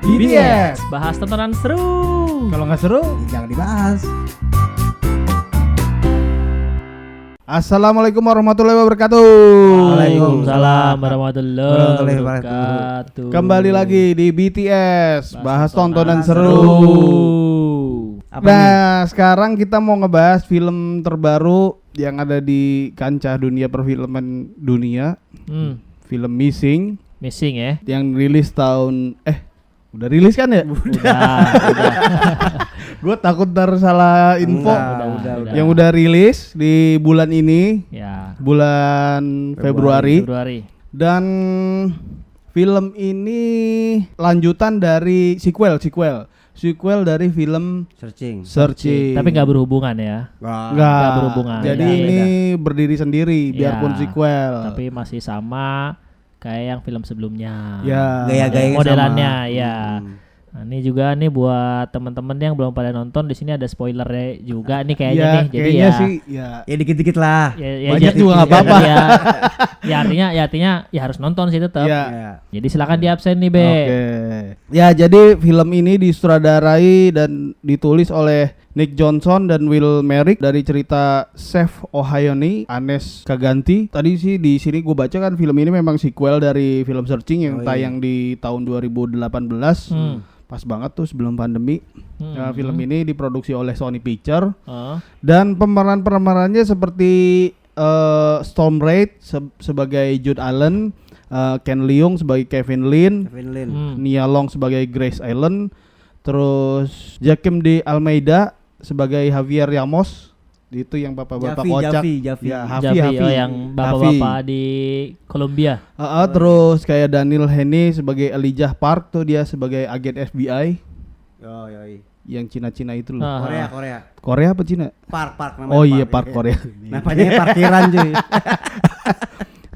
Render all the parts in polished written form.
BTS. Bahas tontonan seru. Kalau nggak seru, jangan dibahas. Assalamualaikum warahmatullahi wabarakatuh. Waalaikumsalam warahmatullahi wabarakatuh. Kembali lagi di BTS, bahas tontonan seru. Sekarang kita mau ngebahas film terbaru yang ada di kancah dunia perfilman dunia. Film Missing ya. Yang rilis tahun udah rilis kan ya? Udah. Gue takut ntar salah info. Udah. Yang udah rilis di bulan ini, Ya. bulan Februari. Dan film ini lanjutan dari sequel dari film Searching. Tapi nggak berhubungan ya. Nggak berhubungan. Jadi Beda. ini berdiri sendiri biarpun sequel. Tapi masih sama kayak yang film sebelumnya. Ya. Gaya-gaya modelannya sama. Ya. Nah, ini juga nih buat teman-teman yang belum pada nonton, di sini ada spoilernya juga nih kayaknya nih. Jadi kayaknya ya sih ya dikit-dikit lah. Ya, banyak juga nggak apa-apa. artinya harus nonton sih tetap. Ya. Jadi silakan di absen nih, Be. Oke. Ya, jadi film ini disutradarai dan ditulis oleh Nick Johnson dan Will Merrick dari cerita Chef Ohayomi, Anes Kaganti. Tadi sih di sini gue baca kan film ini memang sequel dari film Searching yang tayang di tahun 2018. Pas banget tuh sebelum pandemi. Film ini diproduksi oleh Sony Pictures. Dan pemerannya seperti Storm Reid sebagai Jude Allen, Ken Leung sebagai Kevin Lin. Nia Long sebagai Grace Allen, terus Joaquim de Almeida sebagai Javier Ramos, itu yang bapak-bapak kocak. Javi. Ya, Javi. Yang bapak-bapak di Columbia. Terus kayak Daniel Henney sebagai Elijah Park, tuh dia sebagai agen FBI. Yang Cina-Cina itu loh. Korea apa Cina? Park namanya. Oh iya, Park Korea. Namanya parkiran cuy.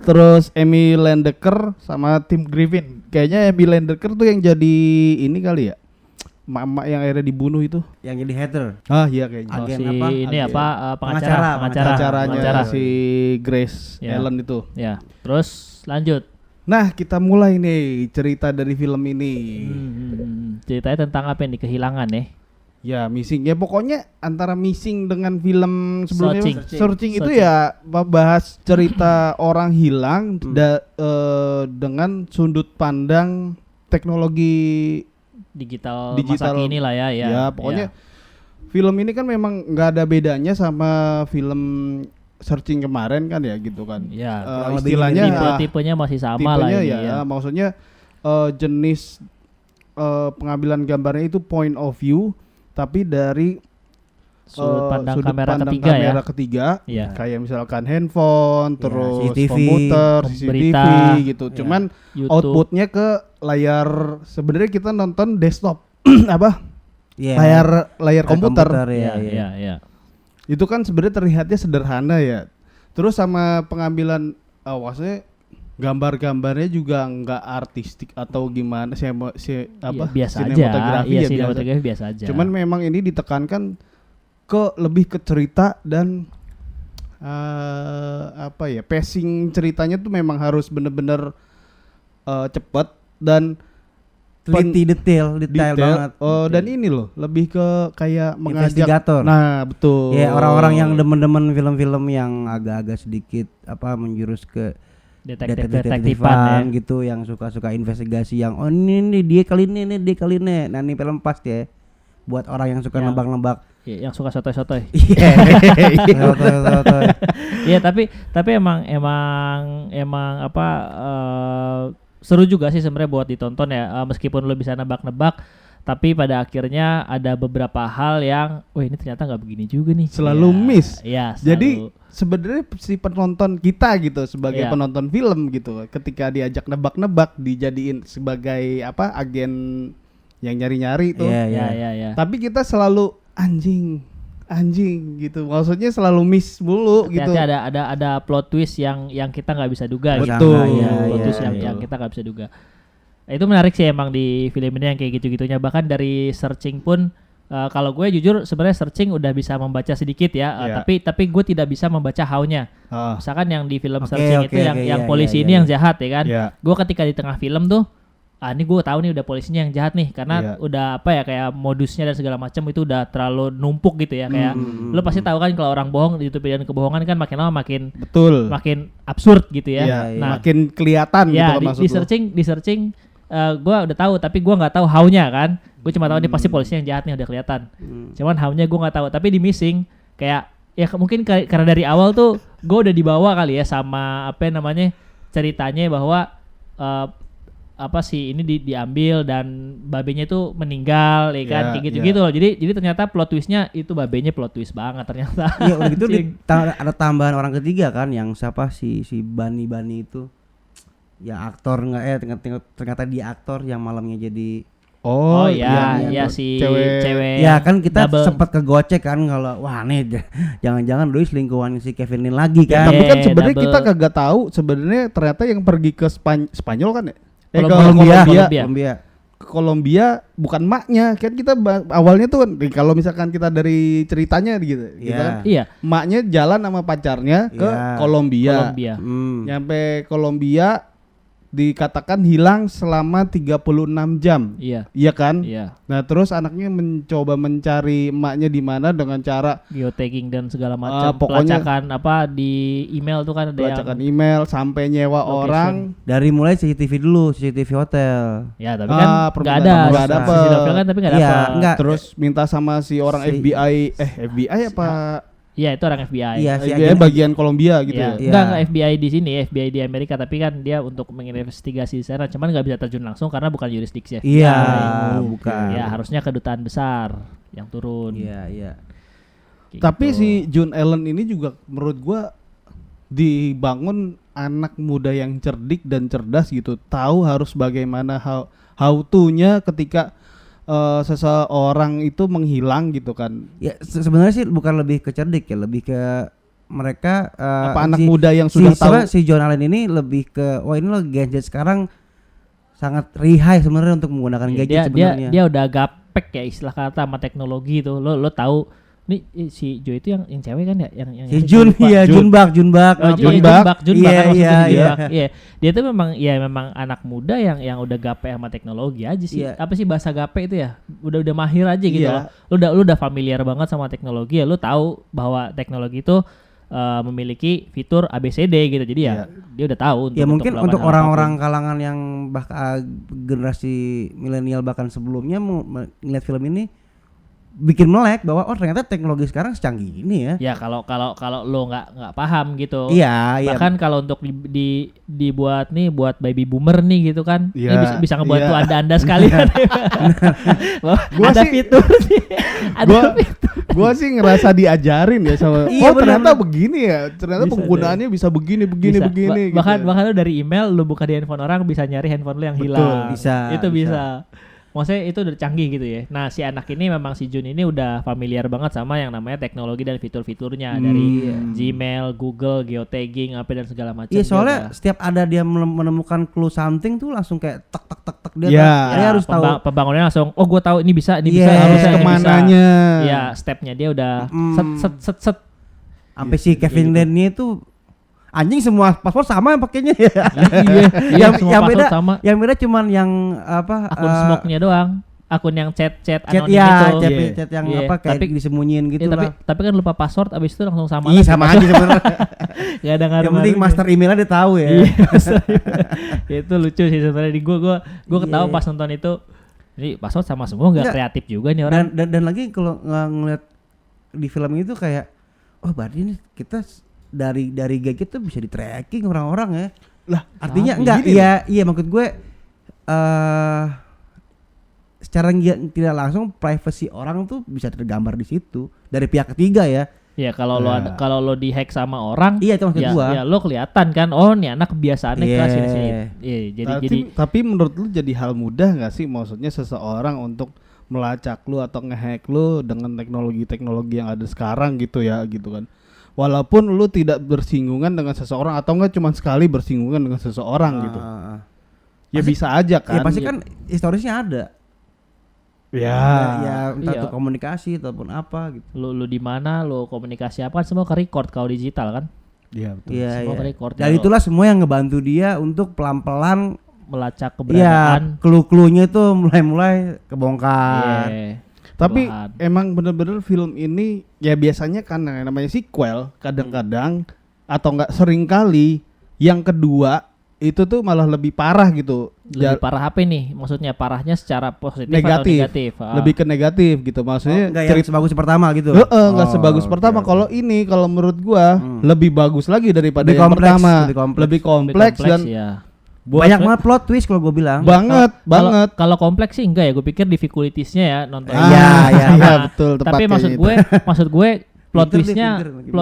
Terus Emmy Landecker sama Tim Griffin. Kayaknya Emmy Landecker tuh yang jadi ini kali ya, emak yang akhirnya dibunuh itu. Yang jadi hater. Iya kayaknya. Pengacaranya si Grace Allen itu. Ya. Terus lanjut. Nah, kita mulai nih cerita dari film ini. Ceritanya tentang apa nih? Kehilangan ya? Ya, Missing. Ya pokoknya antara Missing dengan film sebelumnya Searching itu ya bahas cerita orang hilang dengan sudut pandang teknologi digital masa kini lah ya. Ya pokoknya film ini kan memang nggak ada bedanya sama film Searching kemarin kan ya gitu kan. Ya, istilahnya tipenya masih sama lah ini ya. Maksudnya jenis pengambilan gambarnya itu point of view tapi dari sudut pandang kamera ketiga ya. Kayak misalkan handphone, terus CCTV, komputer, CCTV berita, gitu. Cuman YouTube. outputnya ke layar, sebenarnya kita nonton desktop layar komputer. Ya. Itu kan sebenarnya terlihatnya sederhana ya. Terus sama pengambilan maksudnya gambar-gambarnya juga nggak artistik atau gimana biasa sinematografi biasa aja. Cuman memang ini ditekankan lebih ke cerita dan pacing ceritanya tuh memang harus bener-bener cepat dan teliti detail banget. Dan ini loh lebih ke kayak mengajak investigator. Nah, betul. Ya, orang-orang yang demen-demen film-film yang agak-agak sedikit menjurus ke detektifan gitu, yang suka-suka investigasi, yang ini dia kali ini. Nah, ini film pas ya buat orang yang suka nebak-nebak. Yang suka sotoy-sotoy. Sotoy. Iya, tapi emang seru juga sih sebenarnya buat ditonton ya, meskipun lo bisa nebak-nebak, tapi pada akhirnya ada beberapa hal yang ini ternyata nggak begini juga nih. Selalu miss. Iya. Jadi sebenarnya si penonton kita gitu sebagai penonton film gitu, ketika diajak nebak-nebak dijadiin sebagai agen yang nyari-nyari tuh. Iya. Tapi kita selalu anjing gitu, maksudnya selalu miss mulu gitu. Ada plot twist yang kita nggak bisa duga. Betul. Plot twist yang kita nggak bisa duga. Itu menarik sih emang di film ini yang kayak gitu-gitunya. Bahkan dari Searching pun kalau gue jujur sebenarnya Searching udah bisa membaca sedikit ya, tapi gue tidak bisa membaca how-nya. Misalkan yang di film Searching itu yang polisi ini yang jahat ya kan. Gue ketika di tengah film tuh ini gue tahu nih udah polisinya yang jahat nih karena udah apa ya kayak modusnya dan segala macam itu udah terlalu numpuk gitu ya kayak lo pasti tahu kan kalau orang bohong ditutupi dengan kebohongan kan makin lama makin makin absurd gitu ya. Nah, makin kelihatan gitu kan maksud di searching gue udah tahu tapi gue nggak tahu how-nya kan. Gue cuma tahu ini pasti polisinya yang jahat nih udah kelihatan. Cuman how-nya gue nggak tahu tapi di missing kayak ya mungkin karena dari awal tuh gue udah dibawa kali ya sama apa namanya ceritanya bahwa apa sih ini diambil dan babenya itu meninggal ya kan kayak gitu-gitu loh. Jadi ternyata plot twistnya itu babenya plot twist banget ternyata. Iya udah gitu ada tambahan orang ketiga kan yang siapa si Bani itu. Ya aktor ternyata dia aktor yang malamnya jadi si cewek. Ya kan kita sempat kegocek kan kalau wah nih jangan-jangan doi selingkuhan si Kevin Lin lagi kan. Tapi kan sebenarnya kita kagak tahu sebenarnya ternyata yang pergi ke Spanyol kan ya. Kolombia bukan maknya kan kita awalnya tuh kalau misalkan kita dari ceritanya gitu kan maknya jalan sama pacarnya ke Kolombia. Nyampe Kolombia dikatakan hilang selama 36 jam. Iya kan? Iya. Nah, terus anaknya mencoba mencari emaknya di mana dengan cara geotagging dan segala macam. Pelacakan apa di email tuh kan ada pelacakan email sampai nyewa location. Orang dari mulai CCTV dulu, CCTV hotel. Ya, tapi kan enggak ada. Enggak ada kan tapi enggak dapat. Terus minta sama si orang FBI apa Iya itu orang FBI. Iya, FBI bagian Kolombia gitu ya. Enggak FBI di sini, FBI di Amerika tapi kan dia untuk menginvestigasi di sana, cuman nggak bisa terjun langsung karena bukan yurisdiksi FBI. Iya, bukan. Ya harusnya kedutaan besar yang turun. Iya. Tapi si John Allen ini juga menurut gua dibangun anak muda yang cerdik dan cerdas gitu, tahu harus bagaimana how to-nya ketika seseorang itu menghilang gitu kan. Ya sebenarnya sih bukan lebih ke cerdik ya, lebih ke mereka anak muda yang sudah tahu. Si John Allen ini lebih ke wah ini loh gadget sekarang sangat lihai sebenarnya untuk menggunakan gadget sebenarnya. Dia udah gapek ya istilah kata sama teknologi itu. Lo tahu nih si Jo itu yang cewek kan ya yang si Jun ya Junbak Iya. Dia tuh memang anak muda yang udah gape sama teknologi aja sih. Apa sih bahasa gape itu ya? Udah mahir aja gitu loh. Lu udah familiar banget sama teknologi ya. Lu tahu bahwa teknologi itu memiliki fitur ABCD gitu. Jadi dia udah tahu ya mungkin untuk orang-orang kalangan yang generasi milenial bahkan sebelumnya melihat film ini bikin melek bahwa ternyata teknologi sekarang secanggih ini ya. Ya kalau lo nggak paham gitu. Iya. Bahkan kalau untuk dibuat nih buat baby boomer nih gitu kan, ini bisa ngebuat tuh anda sekalian. Ada fitur sih. Gua sih ngerasa diajarin ya sama. Ternyata begini ya. Ternyata penggunaannya bisa begini. Bahkan lo dari email lo buka di handphone orang bisa nyari handphone lo yang hilang. Bisa. Maksudnya itu udah canggih gitu ya. Nah si anak ini memang si Jun ini udah familiar banget sama yang namanya teknologi dan fitur-fiturnya dari Gmail, Google, geotagging, apa dan segala macam. Iya soalnya setiap ada dia menemukan clue something tuh langsung kayak tek dia harus tahu. Pembangunannya langsung gue tahu ini bisa harus kemananya. Iya stepnya dia udah set. Sampai si Kevin Lin itu anjing semua paspor sama yang pakainya ya. Yang beda sama. Yang beda cuman yang apa akun smoke-nya doang. Akun yang chat anonim itu. Chat yang apa kayak disembunyiin gitu lah. Tapi kan lupa password abis itu langsung sama. Iya sama aja sebenarnya. Enggak ada ngaruh. Yang penting master emailnya dia tahu ya. Itu lucu sih sebenarnya di gua ketawa pas nonton itu. Ini password sama semua enggak kreatif juga nih orang. Dan lagi kalau ngeliat di film itu kayak berarti ini kita dari gadget tuh bisa di tracking orang-orang ya. Lah artinya enggak iya maksud gue secara tidak langsung privacy orang tuh bisa tergambar di situ dari pihak ketiga ya. Iya kalau lo di-hack sama orang itu maksud gua. Ya lo kelihatan kan nih anak kebiasaannya kelas ini. Iya jadi tapi menurut lu jadi hal mudah enggak sih maksudnya seseorang untuk melacak lu atau nge-hack lu dengan teknologi yang ada sekarang gitu ya gitu kan. Walaupun lu tidak bersinggungan dengan seseorang atau enggak cuma sekali bersinggungan dengan seseorang gitu. Ya bisa aja kan. Ya pasti kan historisnya ada. Ya entah itu komunikasi ataupun apa gitu. Lu di mana, lu komunikasi apa semua ke-record kalau digital kan? Iya betul. Iya. Semua ke-record. Dan itulah semua yang ngebantu dia untuk pelan-pelan melacak Iya, keberadaan. clue-cluenya itu mulai kebongkar. Iya. Tapi Bahan. emang bener-bener film ini ya biasanya karena yang namanya sequel kadang-kadang atau enggak sering kali yang kedua itu tuh malah lebih parah gitu. Lebih parah apa nih? Maksudnya parahnya secara positif atau Negatif. negatif? Lebih ke negatif gitu. Maksudnya Enggak yang sebagus pertama gitu. enggak sebagus pertama. oke. Kalau ini kalau menurut gua lebih bagus lagi daripada Lebih yang kompleks, pertama. lebih kompleks. Lebih kompleks dan ya. banyak banget plot twist kalau gue bilang. banget. Kalau kompleks sih enggak ya, gue pikir difficulties-nya ya nonton. Iya, iya, iya, betul, Tapi tepatnya maksud itu. gue plot Pinter dia,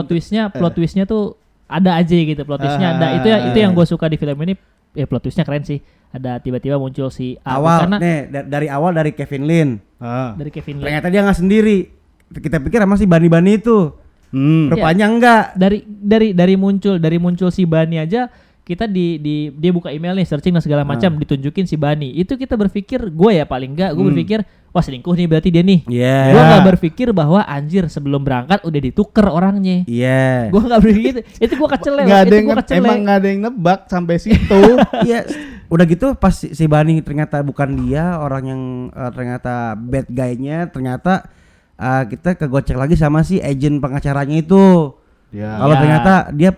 twistnya plot twistnya tuh ada aja gitu, plot twistnya ada. Itu yang gue suka di film ini. Ya plot twistnya keren sih. Ada tiba-tiba muncul si A karena dari awal dari Kevin Lin. dari Kevin Lin. Ternyata dia nggak sendiri. Kita pikir sama si Bani itu. Rupanya enggak. Dari muncul si Bani aja kita dia buka email nih, searching dan segala macam, ditunjukin si Bani. Itu kita berpikir, gue ya paling enggak, gue berpikir wah selingkuh nih berarti dia nih. Iya. Gue nggak berpikir bahwa anjir sebelum berangkat udah dituker orangnya. Iya. Gue nggak berpikir gitu. Itu gue kecele. Nggak ada yang emang nggak ada yang nebak sampai situ. Iya. Udah gitu pas si Bani ternyata bukan dia orang yang ternyata bad guy-nya, ternyata kita kegocek lagi sama si agent pengacaranya itu. Ya. Kalau ternyata dia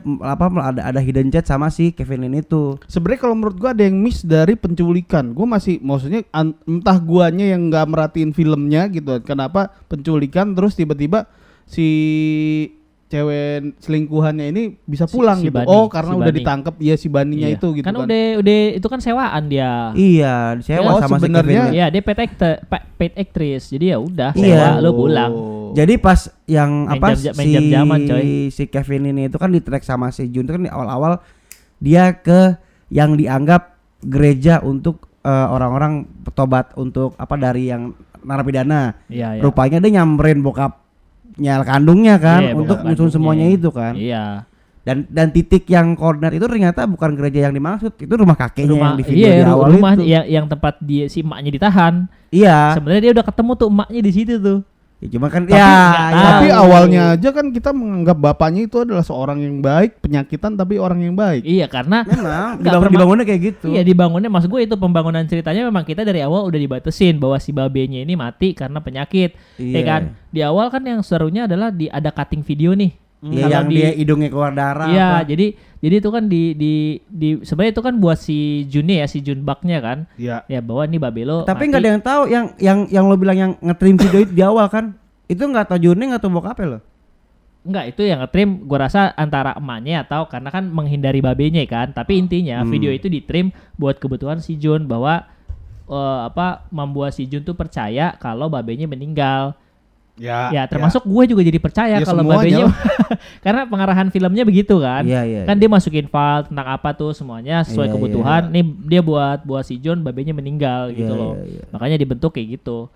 ada hidden chat sama si Kevin Lin itu. Sebenarnya kalau menurut gua ada yang miss dari penculikan. Gua masih maksudnya entah guanya yang nggak merhatiin filmnya gitu. Kenapa penculikan terus tiba-tiba si cewek selingkuhannya ini bisa pulang si gitu. Bani, Karena si udah Bani. ditangkap ya si Baninya Iya. itu gitu kan kan. udah itu kan sewaan dia. Iya, sewa sama si sebenarnya Kevin Lin. Iya, dia paid actress. Jadi ya udah Iya. sewa lu pulang. Jadi pas yang Main jam-jaman, coy. si Kevin ini itu kan di track sama si Jun itu kan di awal-awal dia ke yang dianggap gereja untuk orang-orang bertobat untuk dari yang narapidana. Iya, iya. Rupanya dia nyamperin bokapnya kandungnya kan Iya, untuk bokap nyusun semuanya kandungnya. itu kan. Iya. Dan titik yang koordinat itu ternyata bukan gereja yang dimaksud, itu rumah kakeknya yang di video iya, di awal rumah itu. yang tempat dia si emaknya ditahan. Iya. Sebenarnya dia udah ketemu tuh emaknya di situ tuh. Ya, cuma kan Tapi tahu. awalnya aja kan kita menganggap bapaknya itu adalah seorang yang baik, penyakitan tapi orang yang baik. Iya, karena memang Nggak dibangunnya kayak gitu. Iya, dibangunnya maksud gue itu pembangunan ceritanya memang kita dari awal udah dibatesin bahwa si babenya ini mati karena penyakit. Iya. Ya kan? Di awal kan yang serunya adalah ada cutting video nih. Iya, Kalau yang dia hidungnya keluar darah. Iya, apa. jadi itu kan di sebenarnya itu kan buat si Junnya ya, si Junbaknya kan. Iya. Ya bahwa ini Babelo. Tapi nggak ada yang tahu yang lo bilang yang nge-trim video itu di awal kan. Itu nggak tahu Junnya nggak tahu bokapnya lo. Enggak, itu yang nge-trim gua rasa antara emaknya atau karena kan menghindari babenya kan. Tapi intinya video itu di-trim buat kebutuhan si Jun bahwa membuat si Jun tuh percaya kalau babenya meninggal. Ya termasuk gue juga jadi percaya Ya, kalau semuanya babenya karena pengarahan filmnya begitu kan. Iya. Kan dia masukin file tentang apa tuh semuanya sesuai Iya, kebutuhan. Nih dia buat si John babenya meninggal gitu Iya, loh. iya. Makanya dibentuk kayak gitu.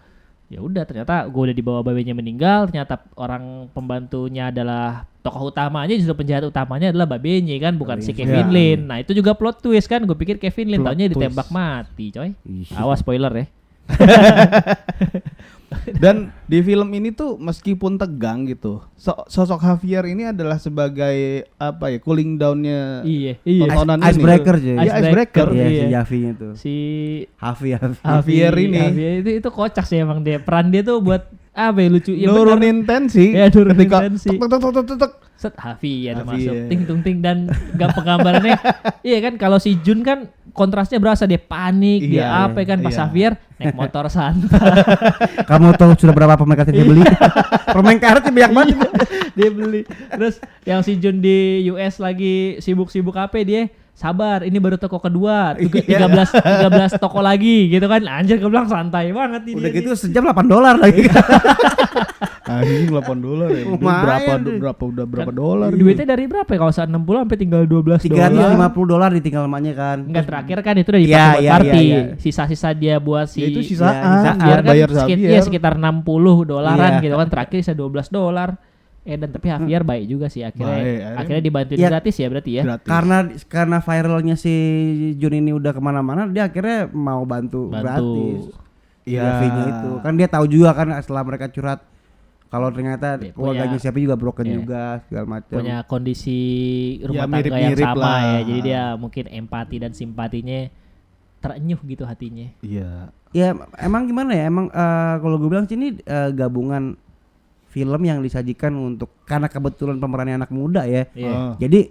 Ya udah ternyata gue udah dibawa babenya meninggal, ternyata orang pembantunya adalah tokoh utamanya, justru penjahat utamanya adalah babenya kan, bukan si Kevin Lin. Nah, itu juga plot twist kan. Gue pikir Kevin Lin Plot taunya twist. ditembak mati, coy. Ih. Awas spoiler ya. Dan di film ini tuh meskipun tegang gitu, sosok Javier ini adalah sebagai cooling downnya Iya. tontonan ini. Icebreaker aja. Iya, icebreaker. Iya, si Iya. Javinya tuh. Si Javier ini. Javier itu kocak sih emang dia. Peran dia tuh buat lucu. Ya nurunin tensi. Ya, nurunin ketika tensi. tek. Set Javier Javier. masuk ting tung ting dan penggambarannya iya kan kalau si Jun kan kontrasnya berasa dia panik, dia Iya, apa kan pas iya. Javier naik motor santai. Kamu tahu sudah berapa permen karet dia beli? Permen karetnya banyak banget. Dia beli. Terus yang si Jun di US lagi sibuk-sibuk apa dia sabar, ini baru toko kedua, 13 toko lagi gitu kan. Anjir gue bilang santai banget ini. Udah gitu sejam $8 lagi. Anjing $8 ya. Itu Lumayan deh. berapa dolar? Duitnya dari berapa ya kalau saat 60 sampai tinggal $12. $350 ditinggal emaknya kan. Enggak terakhir kan itu udah dipakai Iya, buat iya, party. iya, iya. Sisa-sisa dia buat Ya itu si sisaan, biar kan bayar Javier. sekitar $60 Iya. gitu kan, terakhir sisa $12. Dan tapi Javier baik juga sih akhirnya. Baik, Akhirnya dibantuin Ya, gratis ya berarti ya. Gratis. Karena viralnya si Jun ini udah kemana-mana, dia akhirnya mau bantu gratis. Iya. Javinya itu kan dia tahu juga kan setelah mereka curhat kalau ternyata Dia keluarganya punya- siapa juga broken iya. juga segala macam. Punya kondisi rumah Ya, tangga yang mirip-mirip sama lah. ya. Jadi dia mungkin empati dan simpatinya terenyuh gitu hatinya. Iya. Ya emang gimana ya? Emang kalau gue bilang sih ini gabungan film yang disajikan untuk karena kebetulan pemerannya anak muda ya. Iya. Jadi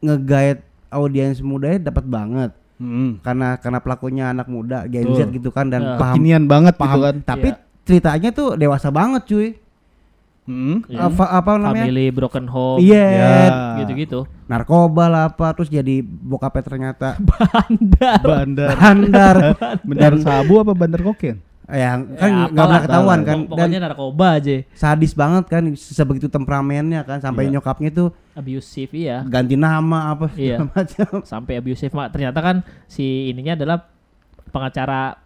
nge-guide audiens mudanya dapat banget. Karena pelakunya anak muda Gen Z gitu kan dan kekinian banget paham, gitu kan. Tapi ceritanya tuh dewasa banget cuy. Apa namanya? Family broken home. Iya. Gitu-gitu. Narkoba lah apa terus jadi bokapnya ternyata Bandar sabu apa bandar kokain? Ya kan nggak pernah ketahuan kan. Pokoknya narkoba aja. Sadis banget kan sebegitu temperamennya kan sampai nyokapnya tuh abusive ya. Ganti nama apa segala macam. Sampai abusive ternyata kan si ininya adalah pengacara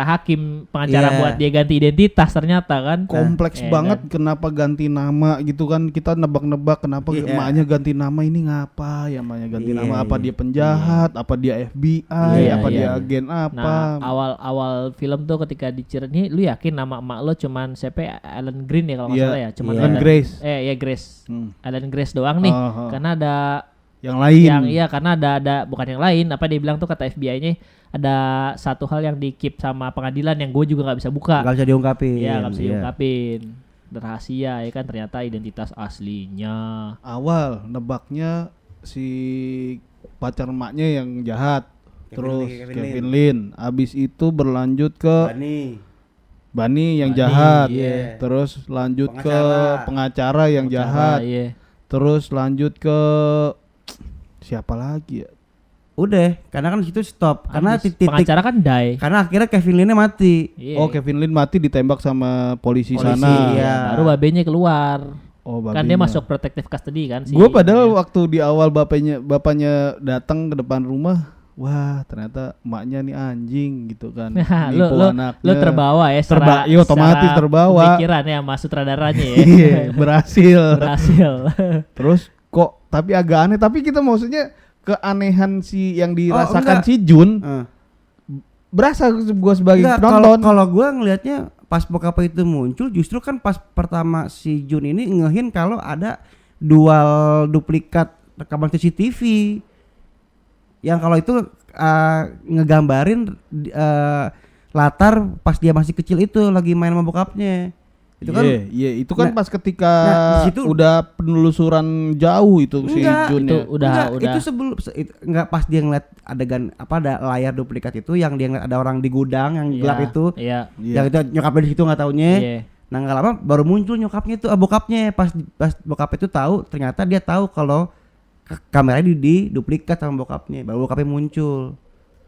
hakim, buat dia ganti identitas ternyata kan. Kompleks banget kenapa ganti nama gitu kan. Kita nebak-nebak kenapa emaknya ganti nama ini ngapa ya emaknya ganti nama. Apa dia penjahat, apa dia FBI, apa dia agen apa. Nah, awal film tuh ketika diceritain, lu yakin nama emak lo cuman siapa Ellen Green ya kalau nggak salah ya? Cuman Grace. Grace. Ellen Grace doang nih. Karena ada yang lain. Karena ada bukan yang lain. Apa dia bilang tuh kata FBI-nya ada satu hal yang di-keep sama pengadilan yang gue juga nggak bisa buka. Nggak bisa diungkapin. Iya nggak bisa diungkapin. Rahasia ya kan ternyata identitas aslinya. Awal nebaknya si pacar emaknya yang jahat. Terus Kevin Lin. Abis itu berlanjut ke Bani yang jahat. Terus lanjut ke pengacara yang jahat. Terus lanjut ke siapa lagi ya? Udah, karena kan situ stop. Karena titik pengacara kan die. Karena akhirnya Kevin Lin mati. Oh, Kevin Lin mati ditembak sama polisi sana. Iya. Baru babenya keluar. Oh, kan dia masuk protective custody kan sih. Gue padahal waktu di awal bapaknya datang ke depan rumah, wah ternyata emaknya nih anjing gitu kan. Lu terbawa ya iya otomatis terbawa. Pikiran ya sama sutradaranya ya. Iya, berhasil. Terus kok tapi agak aneh, tapi kita maksudnya keanehan yang dirasakan si Jun berasa gue sebagai penonton. Kalau gue ngelihatnya pas bokap itu muncul justru kan pas pertama si Jun ini ngehin kalau ada dual duplikat rekaman CCTV yang kalau itu ngegambarin latar pas dia masih kecil itu lagi main sama bokapnya. Itu kan itu kan pas ketika udah penelusuran jauh itu si Jun itu udah itu sebelum enggak pas dia ngeliat adegan ada layar duplikat itu yang dia ngeliat ada orang di gudang yang gelap itu. Yang itu nyokapnya di situ enggak taunya. Nah enggak lama baru muncul nyokapnya itu bokapnya pas bokapnya itu tahu ternyata dia tahu kalau kameranya di duplikat sama bokapnya. Baru bokapnya muncul.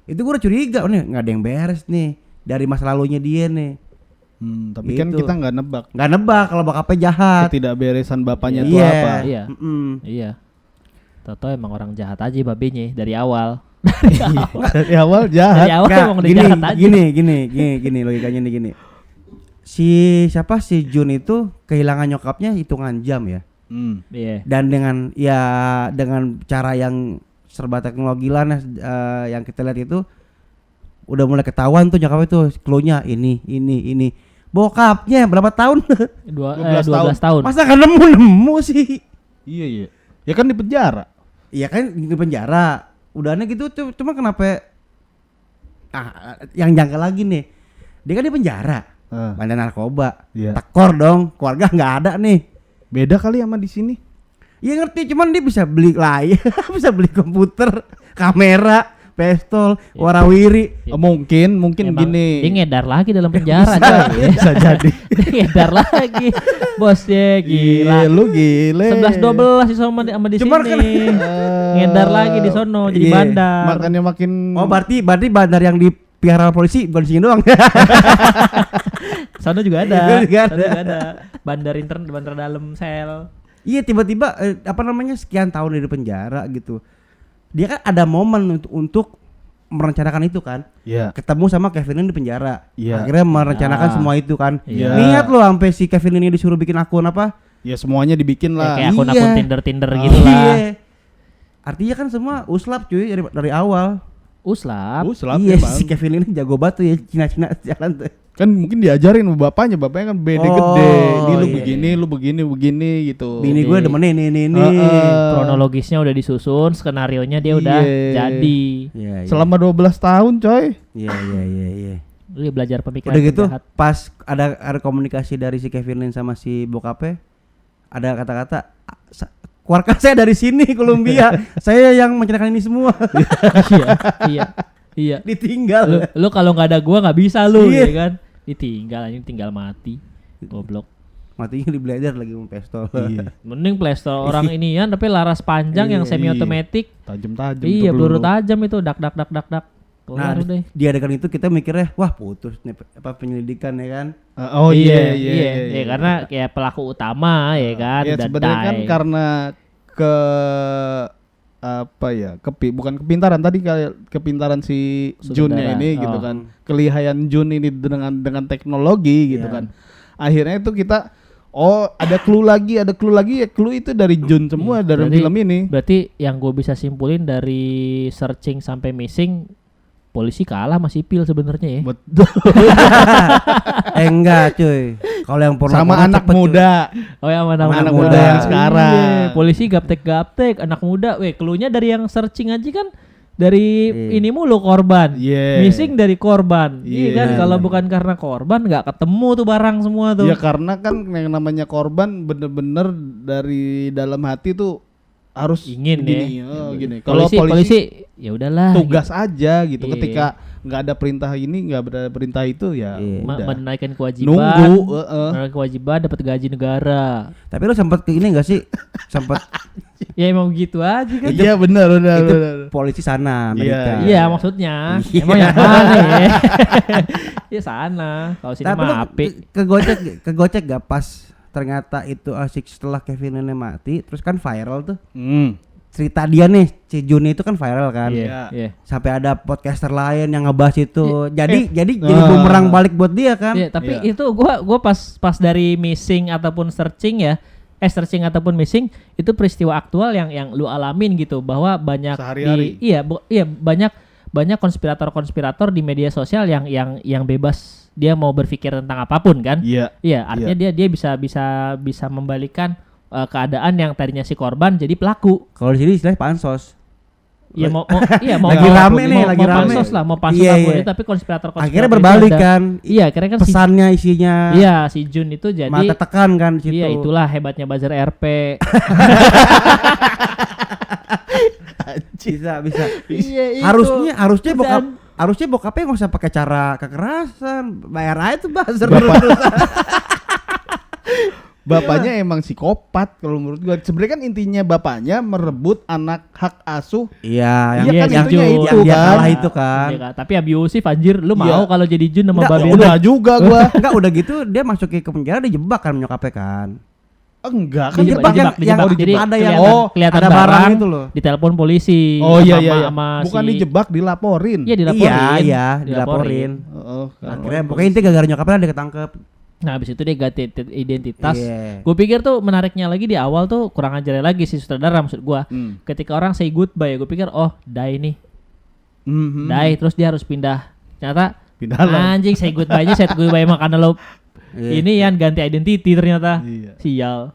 Itu gue udah curiga nih enggak ada yang beres nih dari masa lalunya dia nih. Tapi kan kita nggak nebak kalau bokapnya jahat. Ketidakberesan bapaknya itu apa? Iya. Toto emang orang jahat aja babenya dari awal. Dari awal jahat. Dari awal emang udah jahat aja. Gini logikanya nih gini. Si Jun itu kehilangan nyokapnya hitungan jam ya. Dan dengan cara yang serba teknologi lah yang kita lihat itu udah mulai ketahuan tuh nyokapnya tuh cluenya ini. Bokapnya berapa tahun? 12 tahun. Masa kan nemu sih? Iya. Ya kan di penjara. Iya kan di penjara. Udahnya gitu cuma kenapa yang jangka lagi nih. Dia kan di penjara. Bandar narkoba. Tekor dong, keluarga enggak ada nih. Beda kali sama di sini. Iya ngerti, cuman dia bisa beli layar, bisa beli komputer, kamera, pistol, warawiri. Mungkin emang gini. Dia ngedar lagi dalam penjara bisa jadi. Dia ngedar lagi. Bosnya gila. Lu gile. 11-12 sih sama di sini. Kan, ngedar lagi di sono jadi bandar. Makanya makin berarti bandar yang dipelihara polisi bukan di sini doang. Sono juga ada. Bandar intern, bandar dalam sel. Iya tiba-tiba sekian tahun di penjara gitu. Dia kan ada momen untuk merencanakan itu kan. Ketemu sama Kevin Lin di penjara. Akhirnya merencanakan semua itu kan. Niat lo sampai si Kevin Lin ini disuruh bikin akun apa? Ya semuanya dibikin lah. Kayak akun Tinder gitu lah. Artinya kan semua uslap cuy dari awal. Uslap. Iya si Kevin Lin jago banget tuh ya Cina-Cina jalan tuh. Kan mungkin diajarin sama bapaknya kan beda gede. Ini lu begini, lu begini gitu. Bini gue demen ini. Kronologisnya udah disusun, skenarionya dia udah jadi. Selama 12 tahun, coy. Iya. Lu belajar pemikiran udah gitu penjahat. pas ada komunikasi dari si Kevin Lin sama si bokapnya, ada kata-kata keluarkan saya dari sini Kolombia. Saya yang menceritakan ini semua. Iya. Ditinggal. Lu kalau nggak ada gua nggak bisa lu, ya kan? Ditinggal, anjing tinggal mati. Goblok. Matinya di belajar lagi mau pistol. Mending playstore orang inian tapi laras panjang yang semi otomatis. Tajam-tajam. Iya, peluru tajam itu dak. Nah, di adegan itu kita mikirnya, wah putus nih penyelidikan ya kan. Iya, karena kayak pelaku utama ya kan. Ya sebenarnya kan karena bukan kepintaran tadi, kepintaran si Junnya ini gitu kan. Kelihayan Jun ini dengan teknologi gitu kan. Akhirnya itu kita ada clue lagi ya, clue itu dari Jun semua dari film ini. Berarti yang gue bisa simpulin dari searching sampai missing, polisi kalah sama sipil sebenarnya ya. Betul. Enggak cuy. Kalau yang porno sama anak muda. Oh ya, anak muda yang sekarang. Iya, polisi gaptek, anak muda. Cluenya dari yang searching aja kan dari ini mulu korban. Missing dari korban. Iya kan, kalau bukan karena korban nggak ketemu tuh barang semua tuh. Ya karena kan yang namanya korban bener-bener dari dalam hati tuh harus ingin gini. Kalau polisi ya udahlah tugas gitu aja gitu. Ketika nggak ada perintah ini, nggak ada perintah itu ya menaikkan kewajiban. Nunggu menaikkan kewajiban dapat gaji negara. Tapi lu sempat ke ini enggak sih? Sempat ya emang gitu aja kan. Iya benar. Itu polisi sana Amerika. Iya maksudnya. Emang yang mana ya? Ya sana. Kalau sini mah api. Kegocek gak pas ternyata itu asik setelah Kevin Lin mati, terus kan viral tuh. Cerita dia nih, si Juni itu kan viral kan. Sampai ada podcaster lain yang ngebahas itu. Jadi bumerang balik buat dia kan. Tapi itu gua pas dari missing ataupun searching ya. Searching ataupun missing itu peristiwa aktual yang lu alamin gitu, bahwa banyak sehari-hari. Banyak konspirator di media sosial yang bebas, dia mau berpikir tentang apapun kan. Artinya dia bisa membalikan keadaan yang tadinya si korban jadi pelaku. Kalau di sini istilahnya pansos. Mau lagi rame pansos lah, mau pansos boleh, tapi konspirator akhirnya berbalik kan. Akhirnya kan pesannya isinya. Si Jun itu jadi mata tekan kan situ. Iya, itulah hebatnya buzzer RP. bisa. Iya, harusnya bokapnya nggak usah pakai cara kekerasan, bayar aja tuh buzzer. Bapaknya emang psikopat kalau menurut gua. Sebenarnya kan intinya bapaknya merebut anak hak asuh. Iya, kan intinya itu yang kan. kalah itu kan. Iya, tapi abusif anjir. Lu mau kalau jadi Jun sama Babe? Udah juga gua. Enggak, udah gitu dia masuk ke penjara, dijebak kan nyokapnya kan. Enggak kan dijebak. Jadi ada yang kelihatan ada barang itu loh. Ditelepon polisi. Iya. Bukan dijebak, dilaporin. Iya, dilaporin. Iya, dilaporin. Akhirnya pokoknya intinya gara-gara nyokapnya dia ketangkep. Nah abis itu dia ganti identitas. Gue pikir tuh menariknya lagi di awal tuh kurang ajar lagi si sutradara, maksud gue. Ketika orang say goodbye, gue pikir die nih. Die terus dia harus pindah. Ternyata anjing say goodbye emang karena lo ini yang ganti identity ternyata. Sial.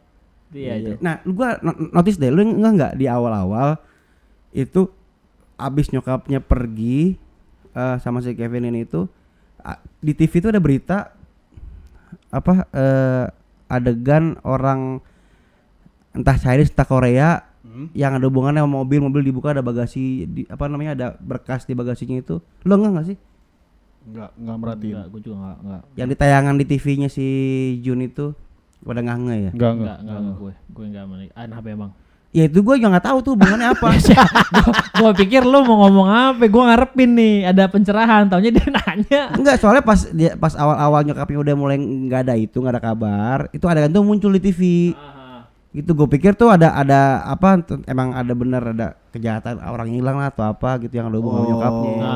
Itu. Nah gue notice deh, lu enggak di awal-awal itu abis nyokapnya pergi sama si Kevin ini itu di TV itu ada berita adegan orang entah Chinese entah Korea yang ada hubungannya sama mobil dibuka, ada bagasi ada berkas di bagasinya itu. Lo enggak sih? Enggak merhatiin. Enggak, gue juga enggak. Yang ditayangan di TV-nya si Jun itu pada nge ya? Enggak gue enggak aneh memang. Ya itu gue juga nggak tahu tuh hubungannya apa. Gue pikir lo mau ngomong apa, gue ngarepin nih ada pencerahan, taunya dia nanya. Enggak, soalnya pas awal nyokapnya udah mulai nggak ada kabar, itu adegan tuh muncul di TV. Gitu gue pikir tuh ada emang ada bener ada kejahatan orang hilang lah atau apa gitu yang ada hubungan sama nyokapnya.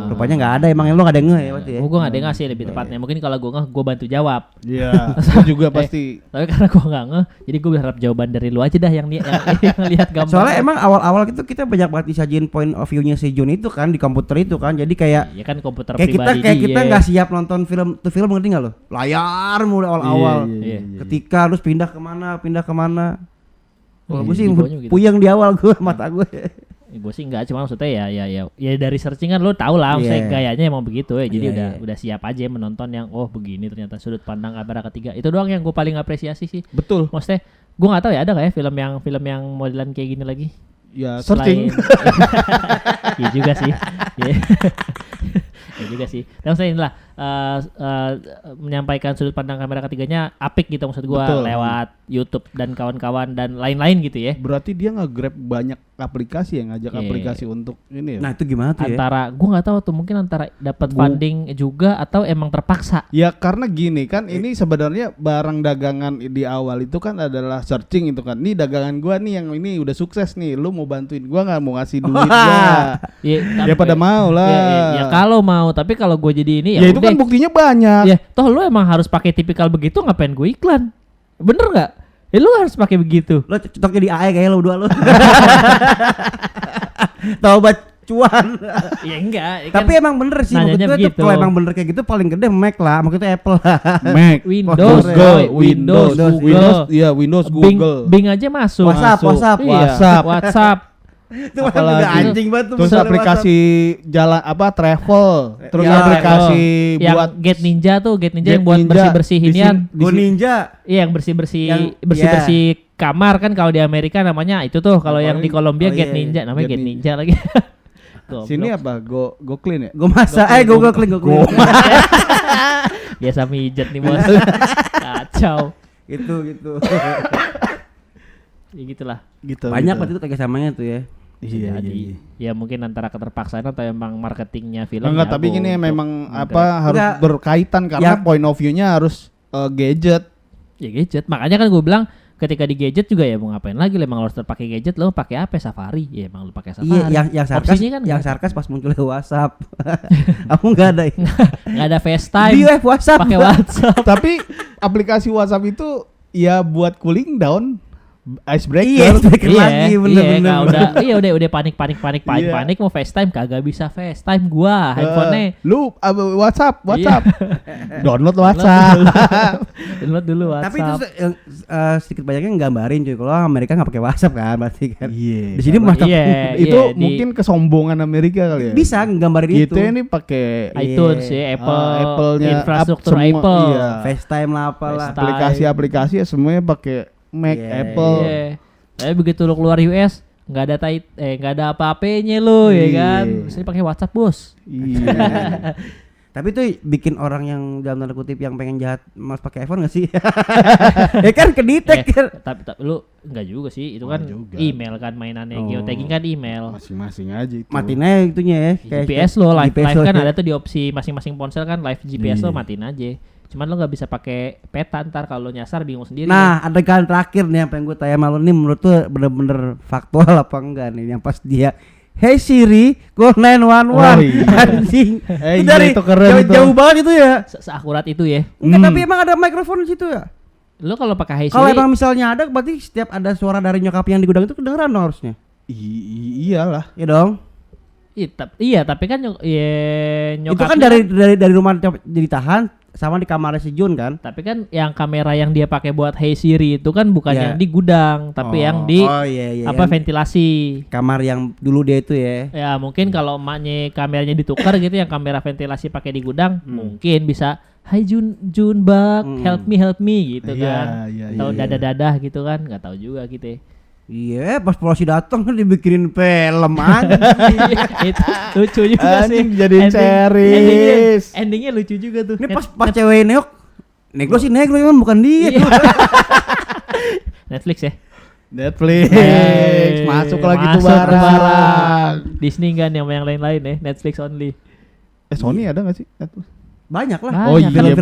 Rupanya nggak ada, emang lu nggak ada ngeh ya berarti ya. Gue nggak ada ngasih lebih tepatnya. Mungkin kalau gue ngeh, gue bantu jawab. Iya. Gue juga pasti. Tapi karena gue nggak ngeh, jadi gue berharap jawaban dari lu aja dah yang lihat gambar. Soalnya emang awal-awal gitu kita banyak banget disajin point of view-nya si Jun itu kan di komputer itu kan. Jadi kayak ya kan komputer kayak pribadi kita nggak siap nonton film ngerti nggak lo? Layar mulai awal-awal. Iya. Ketika harus pindah kemana. Kalau gue sih gitu. puyeng di awal gue mata gue. Gue sih enggak, cuma maksudnya ya dari searching kan lo tau lah, maksudnya gayanya emang begitu ya. Jadi udah siap aja menonton yang begini ternyata sudut pandang kamera ketiga. Itu doang yang gue paling apresiasi sih. Betul. Maksudnya gue nggak tahu ya ada kayak film yang modelan kayak gini lagi. Ya searching. Iya juga sih. Ya juga sih. Dan saya inilah menyampaikan sudut pandang kamera ketiganya apik gitu maksud gua. Betul. Lewat YouTube dan kawan-kawan dan lain-lain gitu ya. Berarti dia nge-grab banyak aplikasi yang ngajak aplikasi untuk ini ya. Nah, itu gimana tuh antara gua nggak tahu tuh, mungkin antara dapat funding juga atau emang terpaksa. Ya karena gini kan ini sebenarnya barang dagangan di awal itu kan adalah searching itu kan. Nih dagangan gua nih yang ini udah sukses nih. Lu mau bantuin gua nggak, mau ngasih duit gua. Ya pada mau lah. Ya kalau mau, tapi kalau gua jadi ini ya itu kan buktinya banyak. Ya, toh lu emang harus pakai tipikal begitu, ngapain gue iklan? Bener nggak? Ya lu harus pakai begitu. Lo cocoknya di AE kayak lo berdua lo. Taubat cuan. Ya enggak. Tapi emang bener sih maksud gue tuh kalau emang bener kayak gitu paling gede Mac lah, maksudnya Apple. Mac, Windows, Google. Bing aja masuk. WhatsApp. Itu apalagi anjing banget tuh. Terus aplikasi jalan travel, terus aplikasi buat Get Ninja yang buat bersih-bersih inian. Go Ninja. Iya, yang bersih-bersih kamar kan kalau di Amerika namanya itu tuh, kalau yang di Kolombia Get Ninja namanya Get Ninja lagi. Sini apa? Go clean ya? Go masa go clean. Biasa mijet nih bos. Kacau. Gitu. Ya gitulah. Gitu. Banyak berarti itu kerjasamanya tuh ya. Iya. Ya mungkin antara keterpaksaan atau emang marketingnya film. Enggak, tapi gini memang harus berkaitan karena point of view-nya harus gadget. Ya gadget. Makanya kan gue bilang ketika di gadget juga ya mau ngapain lagi, emang harus terpakai gadget, lo pakai apa? Safari. Ya emang lo pakai Safari. Iya, yang sarkas pas munculnya WhatsApp. Kamu enggak ada. Enggak ada FaceTime. Di WhatsApp. Pakai WhatsApp. Tapi aplikasi WhatsApp itu ya buat cooling down. Icebreaker lagi bener-bener. Udah panik mau FaceTime kagak bisa FaceTime gua handphonenya. Lu WhatsApp. Download WhatsApp. Download dulu WhatsApp. Tapi itu sedikit banyaknya nggambarin cuy. Kalau Amerika enggak pakai WhatsApp kan berarti kan. Di sini itu mungkin kesombongan Amerika kali ya. Bisa nggambarin itu. Kita ini pakai iTunes ya, Apple-nya infrastruktur Apple. FaceTime lah apalah. Aplikasi-aplikasi ya semuanya pakai Mac, Apple. Tapi begitu lu keluar US nggak ada apa-apanya lu ya kan. Mesti pakai WhatsApp bos. Iya. Tapi itu bikin orang yang dalam tanda kutip yang pengen jahat mas pakai iPhone nggak sih? Ya kan kedetek kan. Tapi lu nggak juga sih, itu kan email kan mainannya. Geotagging kan email. Masing-masing aja itu. Matiin aja itunya ya. GPS lo live kan ada tuh di opsi masing-masing ponsel kan, live GPS lo matiin aja. Cuman lo nggak bisa pakai peta, ntar kalau nyasar bingung sendiri. Nah, adegan terakhir nih apa yang gue tanya malu nih, menurut tuh bener-bener faktual apa enggak nih yang pas dia Hey Siri, call 911. Anjing. Itu dari itu keren jauh banget itu ya. Seakurat itu ya. Enggak, tapi emang ada mikrofon di situ ya. Lo kalau pakai Hey Siri, kalau emang misalnya ada, berarti setiap ada suara dari nyokap yang di gudang itu kedengeran dong harusnya. Iyalah. Iya dong. Iya, tapi kan nyokapnya itu kan dari rumah ditahan sama di kamar si Jun kan. Tapi kan yang kamera yang dia pakai buat Hey Siri itu kan bukan yang di gudang, tapi yang di ventilasi. Kamar yang dulu dia itu ya. Ya mungkin kalau emaknya kameranya ditukar gitu, yang kamera ventilasi pakai di gudang, mungkin bisa Hai Jun Bak, help me gitu kan. Atau dadah gitu kan, nggak tahu juga gitu. Iya, pas polisi datang kan dibikinin film aja. Itu lucu juga sih. Jadi series. Endingnya lucu juga tuh. Ini pas cewek neok, negro sih negro emang bukan dia. Netflix ya. Netflix. Masuk lagi tuh barang. Disney kan yang lain-lain ya, Netflix only. Sony ada nggak sih Netflix? Banyak lah. Oh iya, benar.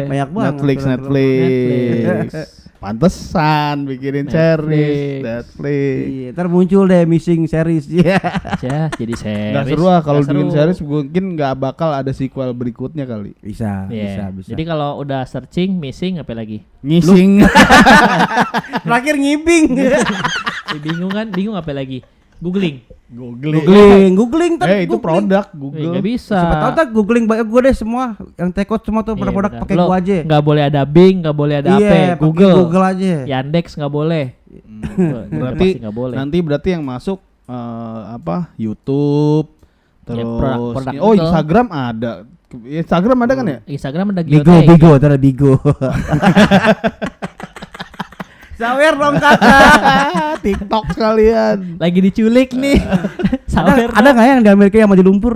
Banyak banget. Netflix. Pantesan bikinin series Netflix. Iya, ntar muncul deh missing series ya. Jadi series. Nggak seru ah kalau Nggak bikin seru. series mungkin nggak bakal ada sequel berikutnya kali. Bisa. Jadi kalau udah searching missing apa lagi? Ngising. terakhir ngibing. Bingung apa lagi? Googling. googling Itu produk Google. Nggak bisa. Siapa tahu tak googling banyak gue deh semua yang tekot semua tuh Iya, produk-produk benar. pakai Lo gua aja. nggak boleh ada Bing, nggak boleh ada Iya, apa, pakai Google aja. Yandex nggak boleh. Berarti pasti nggak boleh. nanti berarti yang masuk YouTube terus produk oh Google. Instagram ada. Instagram ada kan ya? Instagram ada Bigo, ada Bigo. Sawer dong kakak. TikTok sekalian. Lagi diculik nih. Sawer Ada nggak yang di Amerika yang maju lumpur?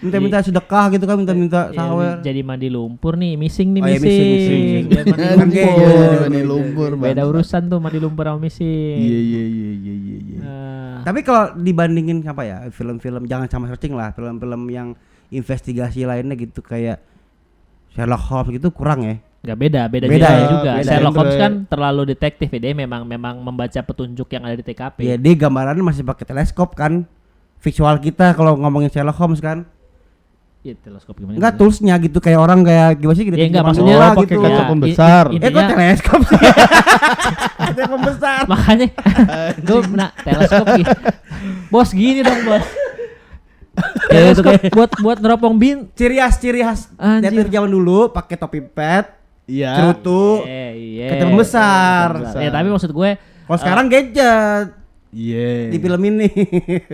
Minta sedekah gitu kan, minta sawer. Jadi mandi lumpur nih, missing nih, Oh, iya, missing. missing. Biar mandi Kan lumpur. kayak gitu, mandi lumpur, Beda bangsa. urusan tuh mandi lumpur sama missing. Iya. Tapi kalau dibandingin apa ya, film-film jangan sama searching lah, film-film yang investigasi lainnya gitu kayak Sherlock Holmes gitu kurang ya. Nggak beda Beda genre ya, juga. beda Sherlock Holmes genre. kan terlalu detektif ya, dia memang membaca petunjuk yang ada di TKP. Ya dia gambarannya masih pakai teleskop kan. Visual kita kalau ngomongin Sherlock Holmes kan. Iya, teleskop gimana? Enggak toolsnya gitu kayak orang kayak gimana sih gitu. Ya, enggak, zaman maksudnya bola pakai gitu. kaca Ya, pembesar. i- Kok intinya teleskop sih? Kaca pembesar. makanya gue teleskop gitu. Bos gini dong, Bos. Teleskop buat neropong bin. Ciri khas Anjir. dari zaman dulu pakai topi pet, Iya. cerutu. Iya. Kaca pembesar. Ya tapi maksud gue Kalau sekarang gadget Iya. di film ini.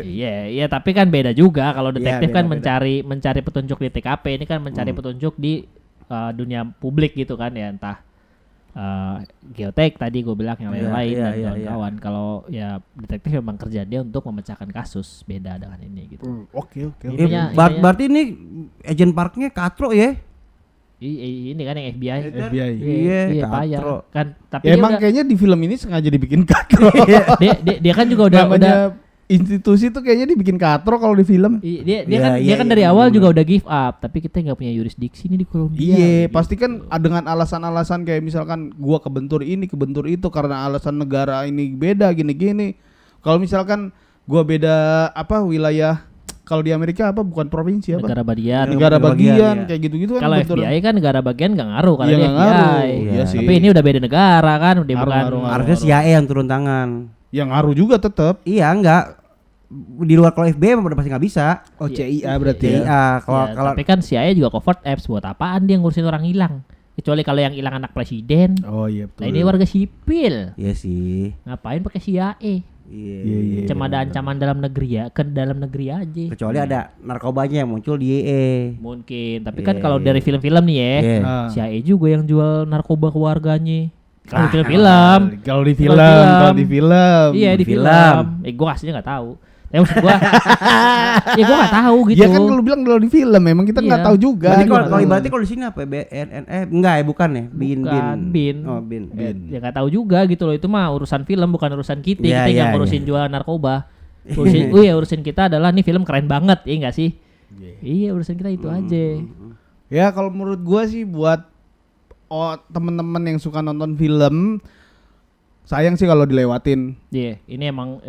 iya tapi kan beda juga kalau detektif Iya, kan beda. mencari petunjuk di TKP, ini kan mencari petunjuk di dunia publik gitu kan ya, entah geotek tadi gue bilang yang lain-lain iya, dan iya, kawan-kawan. Kalau ya detektif memang kerja dia untuk memecahkan kasus, beda dengan ini gitu. Oke. Intinya- Berarti ini agent parknya katro ya? Ini kan yang FBI. FBI. Iya, payah katro. kan, tapi Ya dia emang udah- kayaknya di film ini sengaja dibikin katro. dia kan juga udah Namanya institusi tuh kayaknya dibikin katro kalau di film. dia Iya, kan iya, dari iya, awal bener. juga udah give up, tapi kita nggak punya yurisdiksi nih di Kolombia. Iya, gitu. pasti kan dengan alasan-alasan kayak misalkan gua kebentur ini, kebentur itu karena alasan negara ini beda gini-gini. Kalau misalkan gua beda wilayah, kalau di Amerika bukan provinsi negara bagian. negara bagian, bagian iya. kayak gitu-gitu kan Kalau bentur. FBI kan negara bagian nggak ngaruh karena Iya, dia nggak ngaruh. FBI. Iya sih. Tapi ini udah beda negara kan, dia Ngaruh, bukan. ngaruh. Harusnya CIA yang turun tangan. Yang ngaruh juga tetap. Iya, enggak. Di luar kalau FBI udah pasti nggak bisa. Oh, Iya, CIA berarti ya. CIA kalau Ya, kalau tapi kan CIA juga covert apps, buat apaan dia ngurusin orang hilang? Kecuali kalau yang hilang anak presiden. Oh iya betul. Nah ini warga sipil, iya sih. ngapain pakai CIA? Iya. Cuma ada ancaman dalam negeri ya, ke dalam negeri aja. Kecuali ada narkobanya yang muncul di EE. Mungkin, tapi kan Iya, kalau iya. dari film-film nih ya, Iya. Ah. CIA juga yang jual narkoba ke warganya. Kalau Ah, film-film, Kalau di Kalau film, film. kalau di film. iya di film. film. Gua aslinya nggak tahu. Tapi maksud gua, ya gua nggak tahu gitu. Iya kan lu bilang kalau di film, memang kita nggak Iya. tahu juga. Berarti kalau gitu. kalau ibaratnya kalau di sini apa? BNN enggak ya, bukan ya? Bukan, bin. Oh, bin. Ya nggak tahu juga gitu loh, itu mah urusan film bukan urusan kita. Iya, Kita iya, yang ngurusin iya. jual narkoba. Urusin kita adalah nih film keren banget, iya nggak sih? Iya urusan kita itu aja. Ya kalau menurut gua sih buat temen-temen yang suka nonton film, sayang sih kalau dilewatin. Iya, ini emang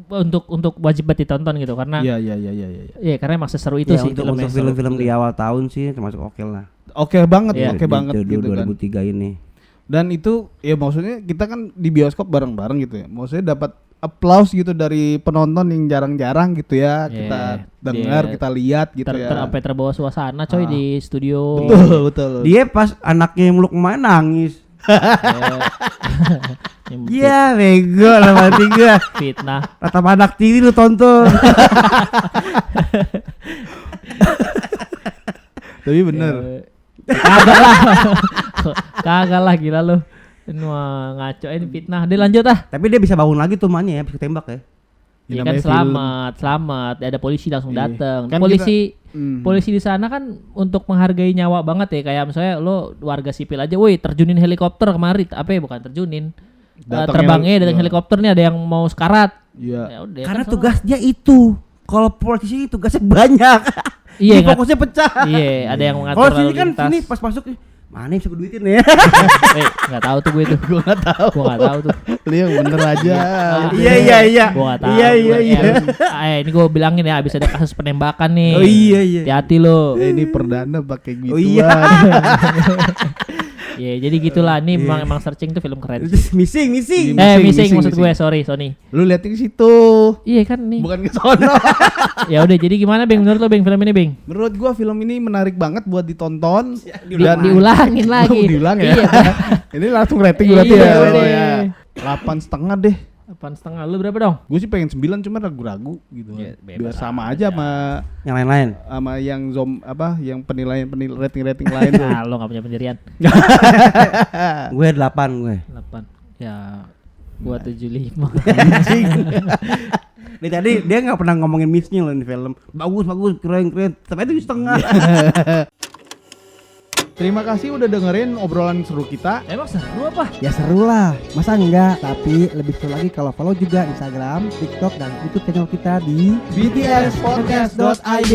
untuk wajib banget ditonton gitu karena Iya. iya karena emang seseru itu Ya, sih untuk filmnya. film-film di awal tahun sih termasuk oke lah. Oke banget, Iya. oke banget Di gitu kan. 2003 ini. Dan itu ya maksudnya kita kan di bioskop bareng-bareng gitu ya. Maksudnya dapat applause gitu dari penonton yang jarang-jarang gitu ya. Iya, Kita dengar, dia kita lihat gitu ya. Sampai terbawa suasana coy Ah. di studio. Betul. Dia pas anaknya meluk main nangis. Iya, bego lah mati gua. Fitnah. Rata anak TV lu tonton. Tapi bener. Kagak lah. Kagak lah gila lu. Wah, ngaco ini fitnah. Dia lanjut ah. Tapi dia bisa bangun lagi tuh emaknya ya, bisa tembak ya. Dia kan namanya film. selamat. Ada polisi langsung Iya. datang. Kan Polisi di sana kan untuk menghargai nyawa banget ya, kayak misalnya lo warga sipil aja, woi terjunin helikopter kemari, bukan terjunin. Datang Terbangnya datang iya. helikopter nih, ada yang mau sekarat. Iya. Ya udah, Karena kan tugas dia itu. Kalau polisi tugasnya banyak. Iya, fokusnya pecah. Iya, ada yang mengatur. Kalau sini kan sini pas masuk mana yang suka duitin ya? Nggak tahu tuh gue tuh. Gue nggak tahu tuh. Lu yang bener aja. Iya. Gue nggak tahu. Iya. Ini gue bilangin ya, abis ada kasus penembakan nih. Oh iya. Hati-hati lo. Ini perdana pakai gituan. Oh iya. Iya, jadi gitulah nih emang searching tuh film keren. Missing. Missing maksud gue, sorry Sony. Lu lihat di situ. Iya kan nih. Bukan ke sono. Ya udah, jadi gimana Beng menurut lo Beng film ini Beng? Menurut gua film ini menarik banget buat ditonton. Diulangin lagi. Diulang ya. Iya. Ini langsung rating berarti Iya, ya. udah. Oh, ya. 8,5 deh. 8,5. Lu berapa dong? Gue sih pengen 9 cuma ragu-ragu gitu. Ya, Biar bebas sama aja. aja sama Yang lain-lain. yang yang penilaian rating lain tuh. Nah, lo gak punya pendirian. Gue 8 gue. 8. Ya, gua 75. Dari tadi dia nggak pernah ngomongin missnya loh di film. Bagus, keren. Tapi itu 7,5. Terima kasih udah dengerin obrolan seru kita. Emang seru apa? Ya seru lah, masa enggak? Tapi lebih seru lagi kalau follow juga Instagram, TikTok, dan YouTube channel kita di btspodcast.id.